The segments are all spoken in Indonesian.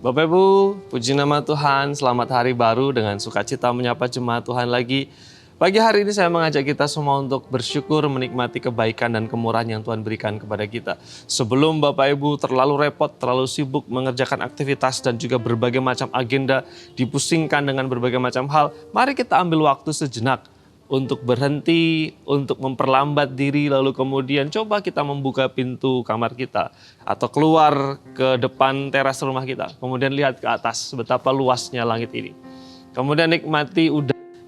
Bapak Ibu, puji nama Tuhan, selamat hari baru dengan sukacita menyapa jemaat Tuhan lagi. Pagi hari ini saya mengajak kita semua untuk bersyukur menikmati kebaikan dan kemurahan yang Tuhan berikan kepada kita. Sebelum Bapak Ibu terlalu repot, terlalu sibuk mengerjakan aktivitas dan juga berbagai macam agenda, dipusingkan dengan berbagai macam hal, mari kita ambil waktu sejenak untuk berhenti, untuk memperlambat diri, lalu kemudian coba kita membuka pintu kamar kita atau keluar ke depan teras rumah kita, kemudian lihat ke atas betapa luasnya langit ini. Kemudian nikmati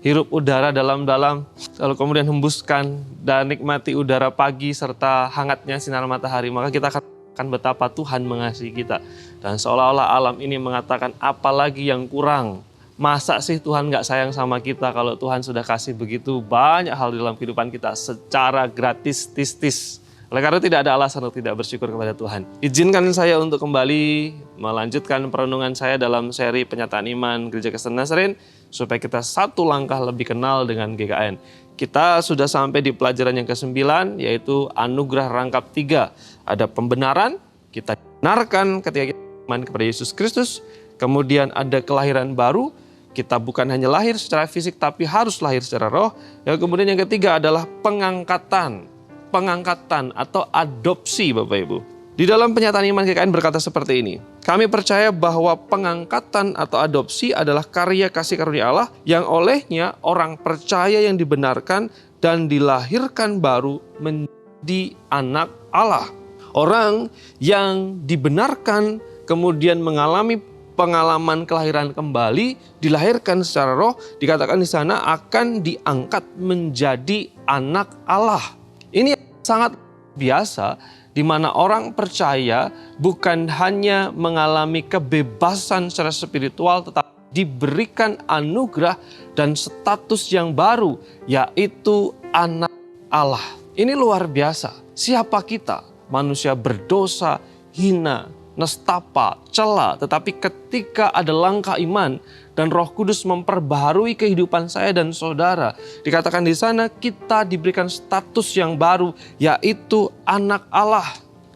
hirup udara dalam-dalam, lalu kemudian hembuskan dan nikmati udara pagi serta hangatnya sinar matahari, maka kita akan betapa Tuhan mengasihi kita. Dan seolah-olah alam ini mengatakan apalagi yang kurang. Masa sih Tuhan nggak sayang sama kita kalau Tuhan sudah kasih begitu banyak hal di dalam kehidupan kita secara gratis, tis-tis. Oleh karena tidak ada alasan untuk tidak bersyukur kepada Tuhan. Izinkan saya untuk kembali melanjutkan perenungan saya dalam seri Penyataan Iman Gereja Kristen Nazarene supaya kita satu langkah lebih kenal dengan GKN. Kita sudah sampai di pelajaran yang ke-9 yaitu Anugerah Rangkap 3. Ada pembenaran, kita benarkan ketika kita iman kepada Yesus Kristus. Kemudian ada kelahiran baru. Kita bukan hanya lahir secara fisik, tapi harus lahir secara roh. Yang kemudian yang ketiga adalah pengangkatan. Pengangkatan atau adopsi Bapak Ibu. Di dalam Penyataan Iman GKN berkata seperti ini. Kami percaya bahwa pengangkatan atau adopsi adalah karya kasih karunia Allah yang olehnya orang percaya yang dibenarkan dan dilahirkan baru menjadi anak Allah. Orang yang dibenarkan kemudian mengalami pengalaman kelahiran kembali, dilahirkan secara roh, dikatakan di sana akan diangkat menjadi anak Allah. Ini sangat biasa, di mana orang percaya bukan hanya mengalami kebebasan secara spiritual, tetapi diberikan anugerah dan status yang baru, yaitu anak Allah. Ini luar biasa. Siapa kita? Manusia berdosa, hina, nestapa, cela, tetapi ketika ada langkah iman dan Roh Kudus memperbaharui kehidupan saya dan saudara, dikatakan di sana kita diberikan status yang baru, yaitu anak Allah.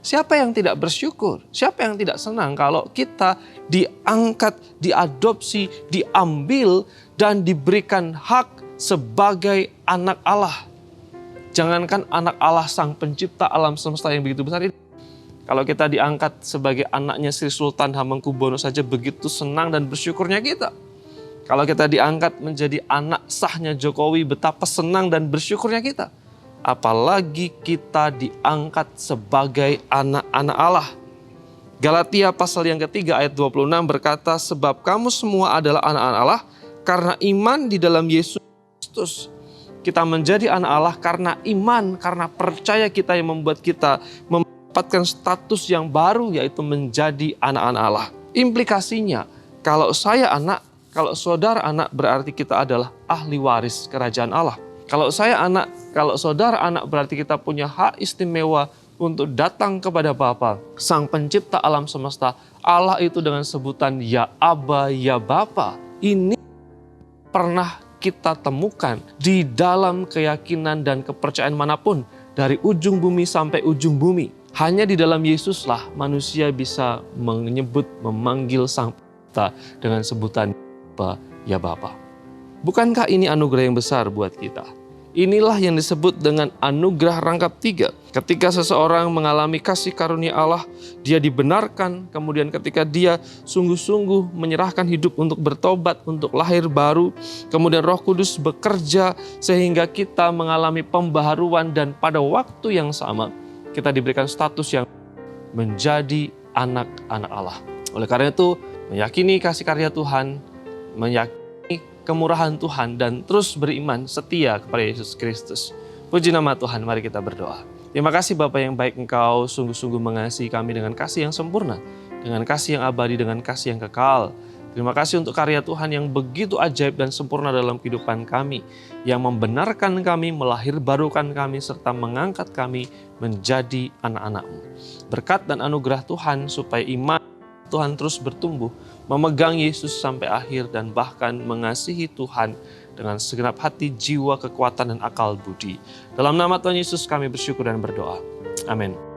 Siapa yang tidak bersyukur? Siapa yang tidak senang kalau kita diangkat, diadopsi, diambil, dan diberikan hak sebagai anak Allah? Jangankan anak Allah Sang Pencipta alam semesta yang begitu besar ini, kalau kita diangkat sebagai anaknya Sri Sultan Hamengkubuwono saja begitu senang dan bersyukurnya kita. Kalau kita diangkat menjadi anak sahnya Jokowi, betapa senang dan bersyukurnya kita. Apalagi kita diangkat sebagai anak-anak Allah. Galatia pasal yang ketiga ayat 26 berkata, sebab kamu semua adalah anak-anak Allah karena iman di dalam Yesus Kristus. Kita menjadi anak Allah karena iman, karena percaya kita yang membuat kita mendapatkan status yang baru, yaitu menjadi anak-anak Allah. Implikasinya, kalau saya anak, kalau saudara anak, berarti kita adalah ahli waris kerajaan Allah. Kalau saya anak, kalau saudara anak, berarti kita punya hak istimewa untuk datang kepada Bapa, Sang Pencipta alam semesta. Allah itu dengan sebutan Ya Aba, Ya Bapa. Ini pernah kita temukan di dalam keyakinan dan kepercayaan manapun, dari ujung bumi sampai ujung bumi. Hanya di dalam Yesuslah manusia bisa menyebut, memanggil Sang Pencipta dengan sebutan Ya Bapa. Bukankah ini anugerah yang besar buat kita? Inilah yang disebut dengan anugerah rangkap 3. Ketika seseorang mengalami kasih karunia Allah, dia dibenarkan, kemudian ketika dia sungguh-sungguh menyerahkan hidup untuk bertobat, untuk lahir baru, kemudian Roh Kudus bekerja sehingga kita mengalami pembaharuan dan pada waktu yang sama, kita diberikan status yang menjadi anak-anak Allah. Oleh karena itu, meyakini kasih karya Tuhan, meyakini kemurahan Tuhan, dan terus beriman setia kepada Yesus Kristus. Puji nama Tuhan, mari kita berdoa. Terima kasih Bapa yang baik, Engkau sungguh-sungguh mengasihi kami dengan kasih yang sempurna, dengan kasih yang abadi, dengan kasih yang kekal. Terima kasih untuk karya Tuhan yang begitu ajaib dan sempurna dalam kehidupan kami, yang membenarkan kami, melahirbarukan kami, serta mengangkat kami menjadi anak-anak-Mu. Berkat dan anugerah Tuhan supaya iman Tuhan terus bertumbuh, memegang Yesus sampai akhir, dan bahkan mengasihi Tuhan dengan segenap hati, jiwa, kekuatan, dan akal budi. Dalam nama Tuhan Yesus kami bersyukur dan berdoa. Amin.